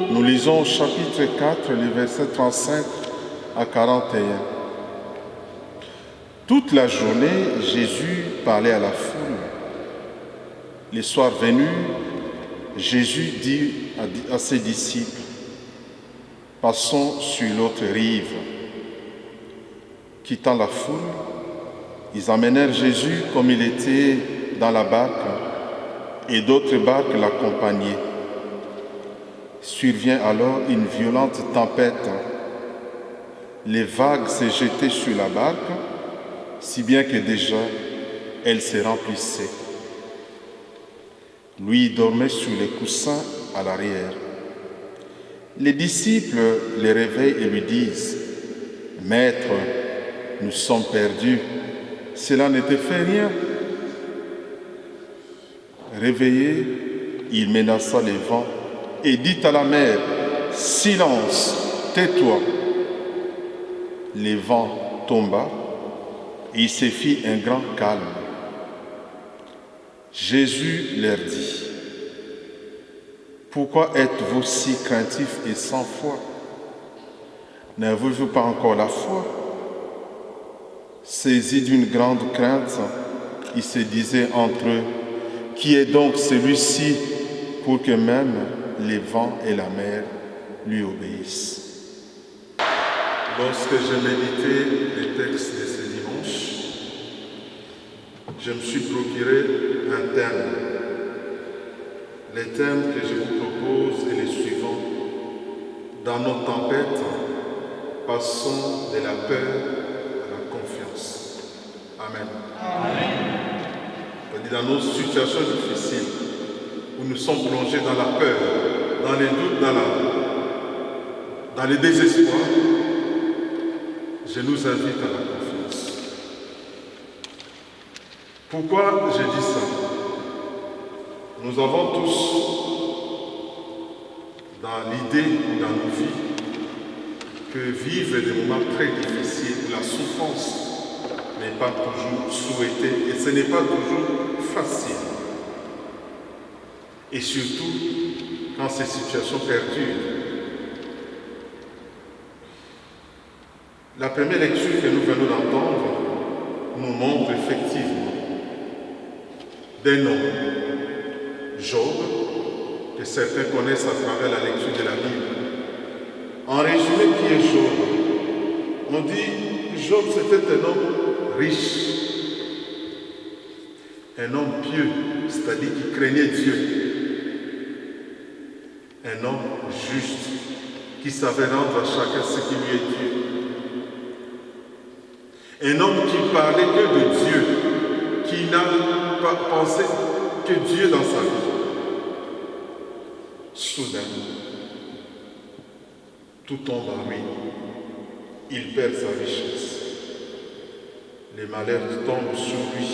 Nous lisons au chapitre 4, les versets 35 à 41. Toute la journée, Jésus parlait à la foule. Le soir venu, Jésus dit à ses disciples, « Passons sur l'autre rive. » Quittant la foule, ils emmenèrent Jésus comme il était dans la barque, et d'autres barques l'accompagnaient. Survient alors une violente tempête. Les vagues se jetaient sur la barque, si bien que déjà elle se remplissait. Lui dormait sur les coussins à l'arrière. Les disciples le réveillent et lui disent, « Maître, nous sommes perdus, cela ne te fait rien. » Réveillé, il menaça les vents et dit à la mer, « Silence, tais-toi !» Les vents tomba et il se fit un grand calme. Jésus leur dit, « Pourquoi êtes-vous si craintifs et sans foi? N'avez-vous pas encore la foi ?» Saisis d'une grande crainte, ils se disaient entre eux, « Qui est donc celui-ci pour que même les vents et la mer lui obéissent ?» Lorsque j'ai médité les textes de ce dimanche, je me suis procuré un thème. Le thème que je vous propose est le suivant. Dans nos tempêtes, passons de la peur à la confiance. Amen. Amen. C'est-à-dire dans nos situations difficiles, où nous sommes plongés dans la peur, dans les doutes, dans le désespoir, je nous invite à la confiance. Pourquoi je dis ça? Nous avons tous, dans l'idée ou dans nos vies, que vivre des moments très difficiles, où la souffrance n'est pas toujours souhaitée et ce n'est pas toujours facile. Et surtout, quand ces situations perdurent. La première lecture que nous venons d'entendre nous montre effectivement d'un homme, Job, que certains connaissent à travers la lecture de la Bible. En résumé, qui est Job? On dit Job, c'était un homme riche, un homme pieux, c'est-à-dire qui craignait Dieu, un homme juste, qui savait rendre à chacun ce qui lui est dû. Un homme qui parlait que de Dieu, qui n'a pas pensé que Dieu dans sa vie. Soudain, tout tombe en ruine. Il perd sa richesse. Les malheurs tombent sur lui.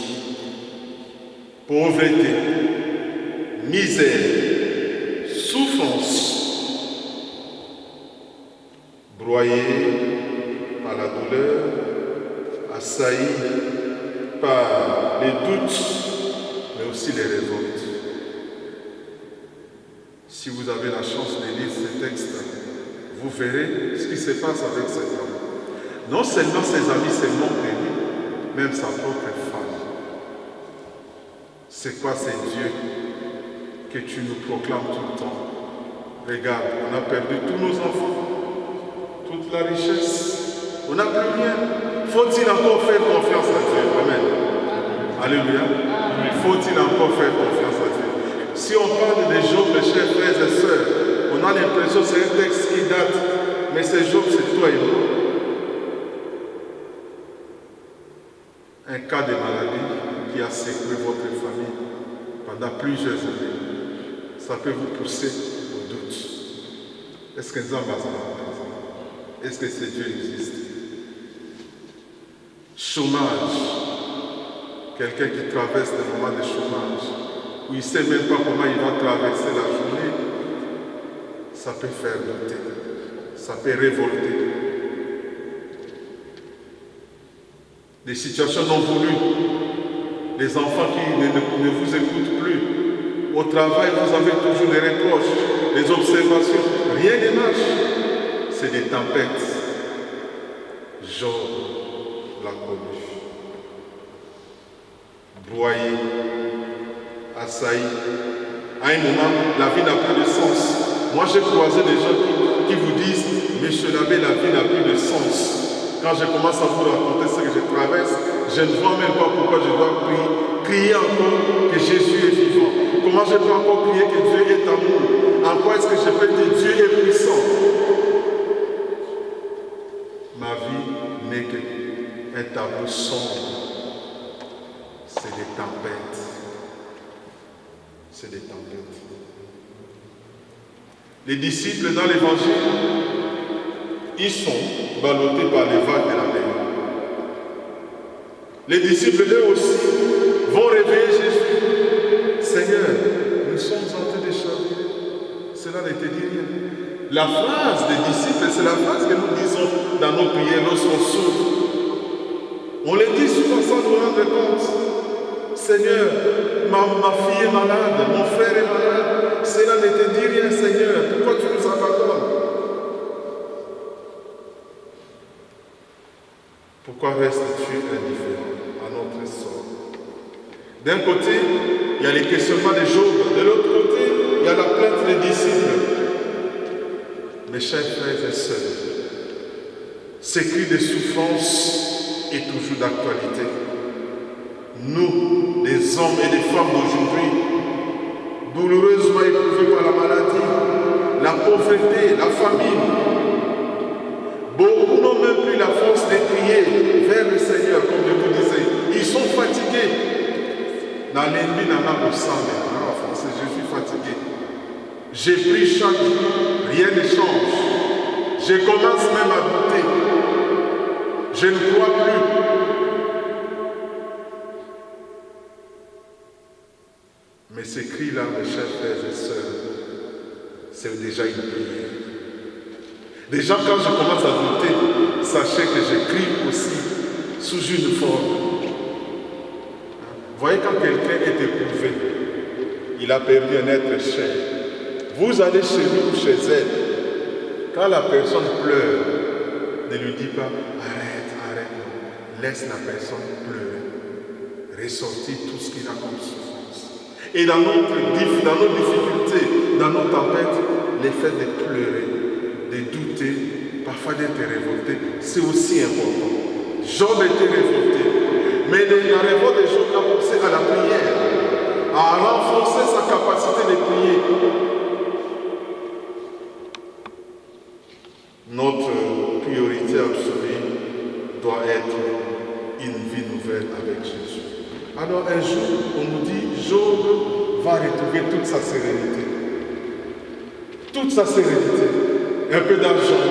Pauvreté, misère, souffrance, broyé par la douleur, assailli par les doutes, mais aussi les révoltes. Si vous avez la chance de lire ces textes, vous verrez ce qui se passe avec cet homme. Non seulement ses amis se moquent de lui, même sa propre femme. C'est quoi ces dieux que tu nous proclames tout le temps? Regarde, on a perdu tous nos enfants, toute la richesse, on n'a plus rien. Faut-il encore faire confiance à Dieu? Amen. Alléluia. Faut-il encore faire confiance à Dieu? Si on parle de Job, mes chers frères et sœurs, on a l'impression que c'est un texte qui date, mais c'est Job, c'est toi et moi. Un cas de maladie qui a secoué votre famille pendant plusieurs années, ça peut vous pousser au doute. Est-ce que nous avons besoin? Est-ce que ce Dieu existe? Chômage. Quelqu'un qui traverse des moments de chômage, où il ne sait même pas comment il va traverser la journée, ça peut faire douter, ça peut révolter. Des situations non voulues, les enfants qui ne vous écoutent plus. Au travail, vous avez toujours des reproches, des observations. rien ne marche. C'est des tempêtes. Job l'a connu. Broyé, assailli. À un moment, la vie n'a plus de sens. Moi, j'ai croisé des gens qui vous disent, Monsieur l'abbé, la vie n'a plus de sens. Quand je commence à vous raconter ce que je traverse, je ne vois même pas pourquoi je dois crier encore que Jésus est vivant. Comment je peux encore crier que Dieu est amour? En quoi est-ce que je peux dire Dieu est puissant? Ma vie n'est qu'un tableau sombre. C'est des tempêtes. C'est des tempêtes. Les disciples dans l'évangile, ils sont ballottés par les vagues de la mer. Les disciples, eux aussi, vont réveiller Jésus. Seigneur, nous sommes en train de chavirer. Cela ne te dit rien. La phrase des disciples, c'est la phrase que nous disons dans nos prières lorsqu'on souffre. On les dit souvent sans nous rendre compte. Seigneur, ma fille est malade, mon frère est malade. Cela ne te dit rien, Seigneur. Pourquoi tu nous abandonnes? Pourquoi restes-tu indifférent à notre sort? D'un côté, il y a les questionnements de Job. De l'autre côté, il y a la plainte des disciples. Mes chers frères et sœurs, ce cri de souffrance est toujours d'actualité. Nous, les hommes et les femmes d'aujourd'hui, douloureusement éprouvés par la maladie, la pauvreté, la famine, beaucoup n'ont même plus la force de crier vers le Seigneur, comme je vous disais. Ils sont fatigués. Dans l'ennemi, dans la en français, je suis fatigué. J'ai pris chaque jour, rien ne change. Je commence même à douter. Je ne crois plus. Mais ces cris-là, mes chers frères et sœurs, c'est déjà une prière. Déjà, quand je commence à douter, sachez que je crie aussi sous une forme. Vous voyez, quand quelqu'un est éprouvé, il a perdu un être cher. Vous allez chez lui ou chez elle. Quand la personne pleure, ne lui dis pas arrête, arrête, non. Laisse la personne pleurer. Ressortir tout ce qu'il a comme souffrance. Et dans nos difficultés, dans nos tempêtes, le fait de pleurer, de douter, parfois d'être révolté, c'est aussi important. Job était révolté, mais la révolte de Job a poussé à la prière, à renforcer sa capacité de prier. Notre priorité absolue doit être une vie nouvelle avec Jésus. Alors un jour, on nous dit, Job va retrouver toute sa sérénité. Toute sa sérénité. Un peu d'argent,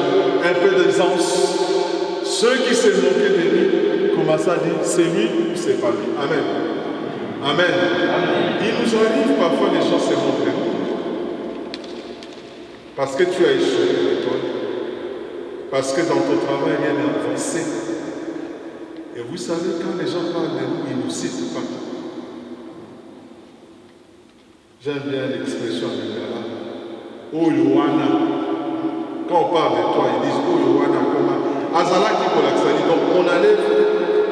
un peu d'aisance. Ceux qui se moquaient de lui commencent à dire, c'est lui ou c'est pas lui. Amen. Amen. Il nous arrive parfois les gens se moquent de nous. Parce que tu as échoué à l'école. Parce que dans ton travail, rien n'est avancé. Et vous savez, quand les gens parlent de nous, ils ne nous citent pas. J'aime bien l'expression en lingala. Oh Yohana. Quand on parle de toi, ils disent oh Yohana, comment Azalaki Kolaksani. Donc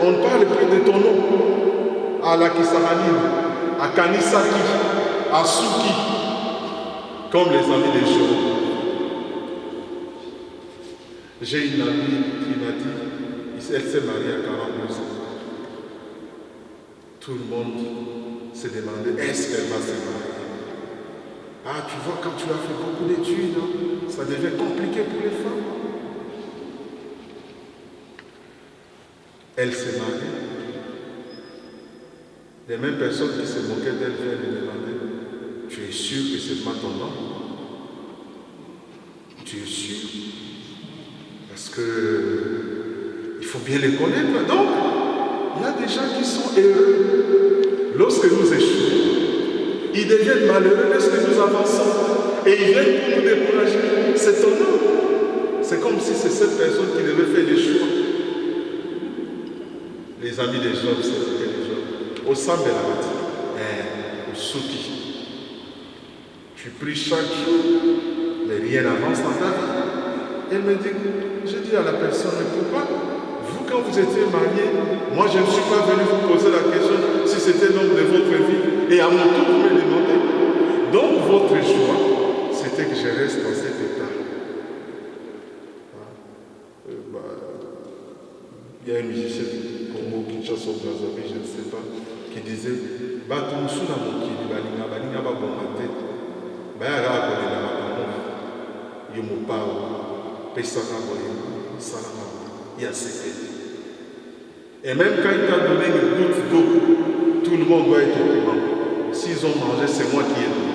on ne parle plus de ton nom. À la Kisaranim, à Kanisaki, à Suki, comme les amis des jours. J'ai une amie qui m'a dit, elle s'est mariée à 42 ans. Tout le monde s'est demandé, est-ce qu'elle va se marier? Ah, tu vois, quand tu as fait beaucoup d'études, hein, ça devient compliqué pour les femmes. Elle s'est mariée. Les mêmes personnes qui se moquaient d'elle viennent lui demander, tu es sûr que c'est pas ton nom? Tu es sûr? Parce que il faut bien les connaître. Donc, il y a des gens qui sont heureux lorsque nous échouons. Ils deviennent malheureux lorsque nous avançons. Et ils viennent pour nous décourager. C'est ton nom. C'est comme si c'est cette personne qui devait faire les choix. Les amis des Job, c'est les Job. Au sein de la vie, au souki. Tu pries chaque jour. mais rien n'avance dans ta vie. Elle me dit, je dis à la personne, mais pourquoi vous, quand vous étiez marié, moi je ne suis pas venu vous poser la question si c'était l'homme de votre vie. Et à mon tour, vous me demandez. Donc votre choix, c'était que je reste dans cet état. Il y a un musicien du Congo, Kinshasa au Brazzaville, je ne sais pas, qui disait Batumsu na mokili balinga balinga babomate bayaka kolela makambo yo mopao pesaka bolingo salaka ya sepeli. Et même quand il t'a donné une goutte d'eau, tout le monde doit être au courant. S'ils ont mangé, c'est moi qui ai donné.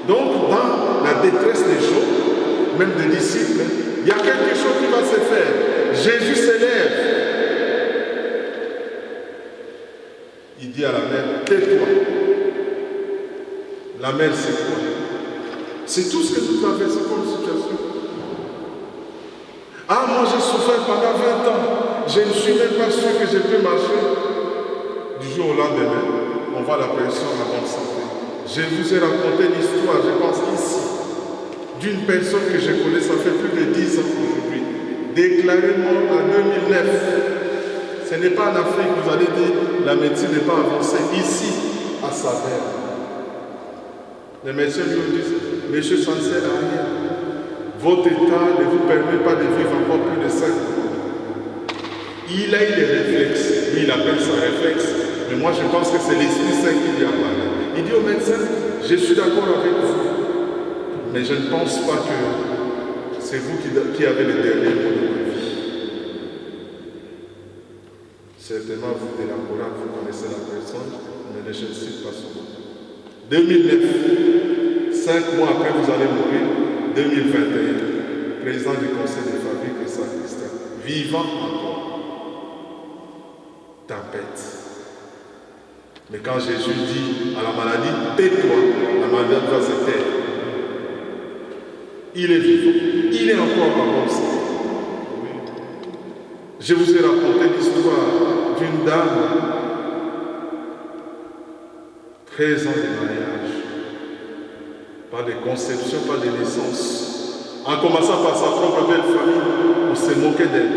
Donc, dans la détresse des gens, même des disciples, il y a quelque chose qui va se faire. Jésus s'élève. Il dit à la mère, tais-toi. La mère, c'est quoi? C'est tout ce que nous traversons comme situation. Ah, moi j'ai souffert pendant 20 ans. Je ne suis même pas sûr que je peux marcher. Du jour au lendemain, on voit la personne en bonne santé. Je vous ai raconté l'histoire, je pense ici, d'une personne que je connais, ça fait plus de 10 ans aujourd'hui, déclarée morte en 2009. Ce n'est pas en Afrique, vous allez dire, la médecine n'est pas avancée. Ici, à Saverne. Les médecins lui disent, monsieur, ça ne sert à rien. Votre état ne vous permet pas de vivre encore plus de 5 ans. Il a eu des réflexes. Lui, il appelle ça réflexe. Mais moi, je pense que c'est l'Esprit Saint qui lui a parlé. Il dit au médecin, je suis d'accord avec vous. Mais je ne pense pas que c'est vous qui avez le dernier mot de ma vie. Certainement, vous de la Coran, vous connaissez la personne, mais je ne cite pas son nom. 2009, 5 mois après, vous allez mourir. 2021, président du conseil de fabrique et sacristain, vivant encore. Tempête. Mais quand Jésus dit à la maladie, tais-toi, la maladie va se taire. Il est vivant, il est encore en bonne santé. Je vous ai raconté l'histoire d'une dame, 13 ans de mariage, pas de conception, pas de naissance. En commençant par sa propre belle famille, on s'est moqué d'elle.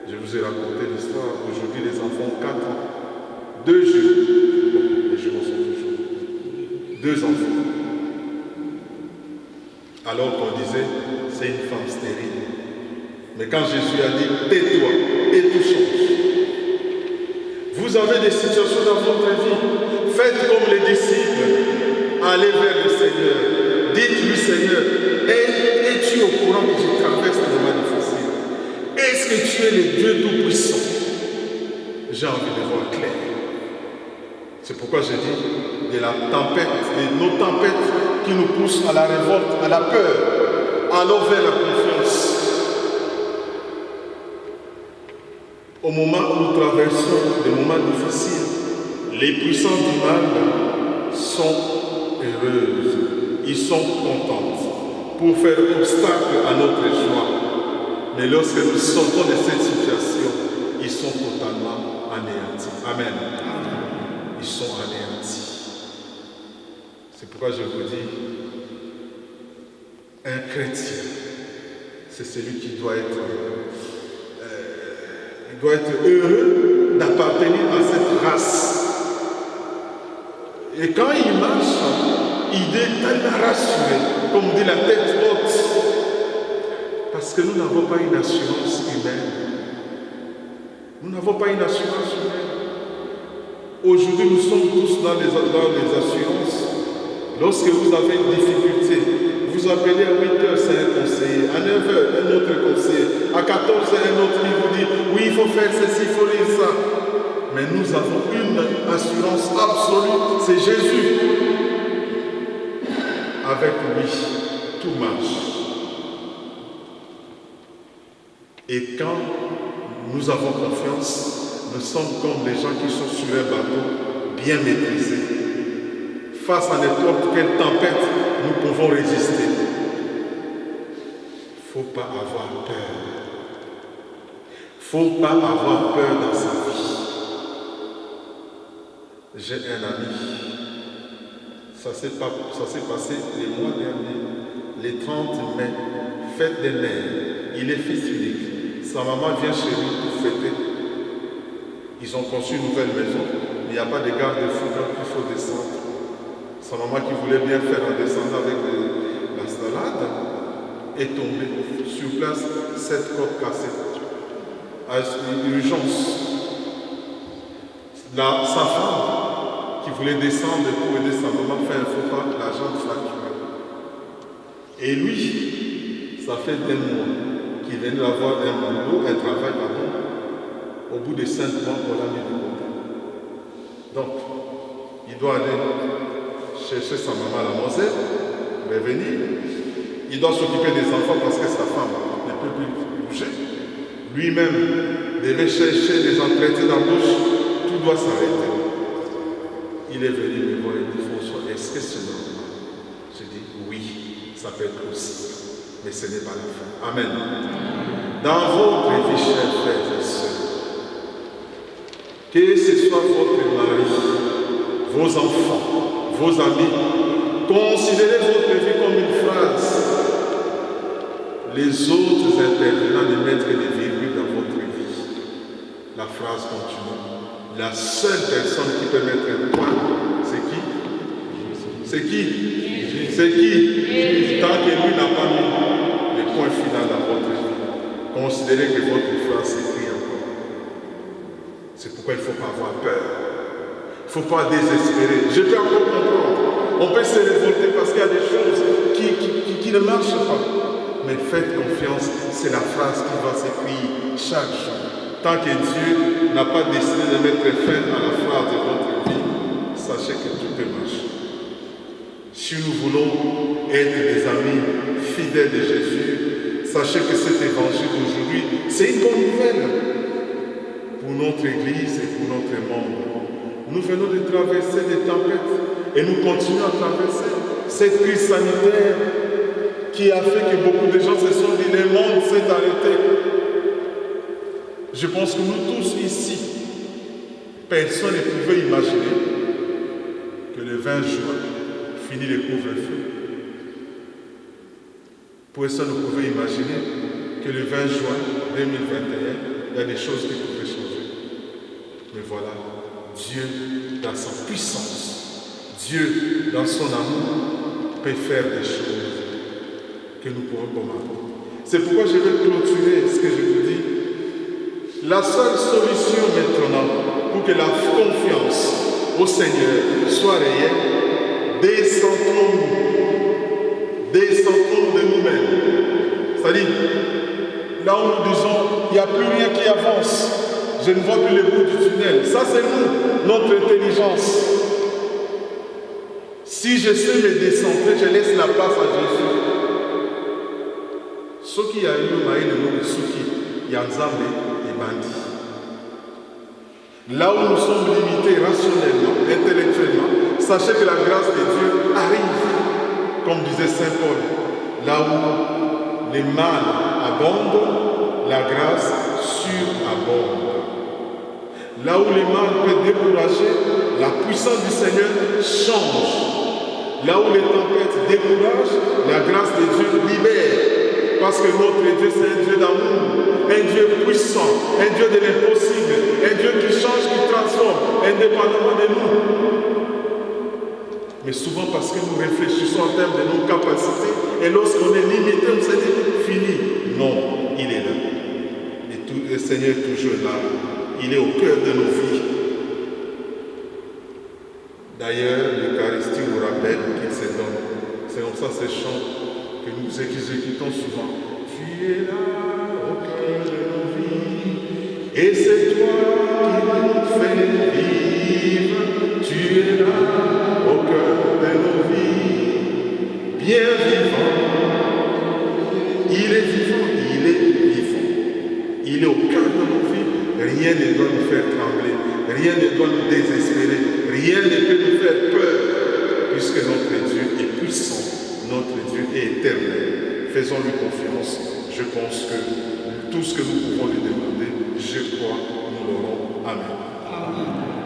Je vous ai raconté l'histoire. Aujourd'hui, les enfants ont 4 ans. 2 jeunes. Bon, les jeunes sont toujours. 2 enfants. Alors qu'on disait, c'est une femme stérile. Mais quand Jésus a dit, tais-toi, et tout change. Vous avez des situations dans votre vie. Faites comme les disciples. Allez vers le Seigneur. Dites-lui, Seigneur, es-tu au courant que je traverse des moments difficiles? Est-ce que tu es le Dieu Tout-Puissant? J'ai envie de voir clair. C'est pourquoi je dis de la tempête, de nos tempêtes qui nous poussent à la révolte, à la peur, allons vers la confiance. Au moment où nous traversons des moments difficiles, les puissants du mal sont heureuses, ils sont contents pour faire obstacle à notre joie. Mais lorsque nous sortons de cette situation, ils sont totalement anéantis. Amen. Ils sont anéantis. C'est pourquoi je vous dis, un chrétien, c'est celui qui doit être heureux d'appartenir à cette race. Et quand il marche, il est tellement rassuré, comme dit la tête haute. Parce que nous n'avons pas une assurance humaine. Nous n'avons pas une assurance humaine. Aujourd'hui, nous sommes tous dans les assurances. Lorsque vous avez une difficulté, vous appelez à 8h, c'est un conseiller. À 9h, un autre conseiller. À 14h, un autre qui vous dit, oui, il faut faire ceci, il faut lire ça. Mais nous avons une assurance absolue, c'est Jésus. Avec lui, tout marche. Et quand nous avons confiance, nous sommes comme les gens qui sont sur un bateau bien maîtrisé. Face à n'importe quelle tempête, nous pouvons résister. Il ne faut pas avoir peur. Il ne faut pas avoir peur dans sa vie. J'ai un ami, ça s'est passé les mois derniers. le 30 mai, fête des mères. Il est fils unique. Sa maman vient chez lui pour fêter. Ils ont conçu une nouvelle maison. Il n'y a pas de garde-fou, donc il faut descendre. Sa maman qui voulait bien faire en descendant avec la salade est tombée. Sur place, 7 côtes cassées. À urgence. Sa femme qui voulait descendre pour aider sa maman fait un faux pas, la jambe fracturée. Et lui, ça fait des mois qu'il venait avoir un travail pardon. Au bout de 5 mois, on l'a mis de côté. Donc, il doit aller chercher sa maman à la Moselle, revenir. Il doit s'occuper des enfants parce que sa femme ne peut plus bouger. Lui-même devait chercher des entretiens d'embauche. Tout doit s'arrêter. Il est venu me voir et dit, François, est-ce que c'est normal? Je dis, oui, ça peut être possible, mais ce n'est pas la fin. Amen. Dans votre vie, chers frères et sœurs, que ce soit votre mari, vos enfants, vos amis, considérez votre vie comme une phrase. Les autres intervenants ne mettent que des virgules dans votre vie. La phrase continue. La seule personne qui peut mettre un point, c'est qui? C'est qui? C'est qui? Tant que lui n'a pas mis le point final dans votre vie, considérez que votre phrase s'écrit encore. C'est pourquoi il ne faut pas avoir peur. Il ne faut pas désespérer. Je peux encore comprendre. On peut se révolter parce qu'il y a des choses qui ne marchent pas. Mais faites confiance, c'est la phrase qui va s'écrire chaque jour. Tant que Dieu n'a pas décidé de mettre fin à la phrase de votre vie, sachez que tout peut marcher. Si nous voulons être des amis fidèles de Jésus, sachez que cet évangile d'aujourd'hui, c'est une bonne nouvelle pour notre Église et pour notre monde. Nous venons de traverser des tempêtes et nous continuons à traverser cette crise sanitaire qui a fait que beaucoup de gens se sont dit, le monde s'est arrêté. Je pense que nous tous ici, personne ne pouvait imaginer que le 20 juin finit le couvre-feu. Personne ne pouvait imaginer que le 20 juin 2021, il y a des choses qui pouvaient changer. Mais voilà, Dieu, dans sa puissance, Dieu, dans son amour, peut faire des choses que nous pourrons commander. C'est pourquoi je vais clôturer ce que je vous dis. La seule solution maintenant pour que la confiance au Seigneur soit réelle, descendons-nous de nous-mêmes. C'est-à-dire, là où nous disons, il n'y a plus rien qui avance, je ne vois plus le bout du tunnel. Ça c'est nous, notre intelligence. Si je sais me décentrer, je laisse la place à Jésus. Ce qui a eu le nom de Suki, Yanzambe, bandits. Là où nous sommes limités rationnellement, intellectuellement, sachez que la grâce de Dieu arrive, comme disait Saint Paul. Là où les mal abondent, la grâce surabonde. Là où les mal peuvent décourager, la puissance du Seigneur change. Là où les tempêtes découragent, la grâce de Dieu libère. Parce que notre Dieu, c'est un Dieu d'amour, un Dieu puissant, un Dieu de l'impossible, un Dieu qui change, qui transforme, indépendamment de nous. Mais souvent parce que nous réfléchissons en termes de nos capacités, et lorsqu'on est limité, on se dit, fini. Non, il est là. Et le Seigneur est toujours là. Il est au cœur de nos vies. D'ailleurs, l'Eucharistie nous rappelle qu'il se donne. C'est comme ça ces chants que nous exécutons souvent. Tu es là au cœur de nos vies, et c'est toi qui nous fais vivre. Tu es là au cœur de nos vies, bien vivant. Il est vivant, il est vivant. Il est au cœur de nos vies. Rien ne doit nous faire trembler, rien ne doit nous désespérer, rien ne peut nous faire peur, puisque notre Dieu est puissant, notre Dieu est éternel. Faisons-lui confiance. Je pense que tout ce que nous pouvons lui demander, je crois, nous l'aurons. Amen. Amen.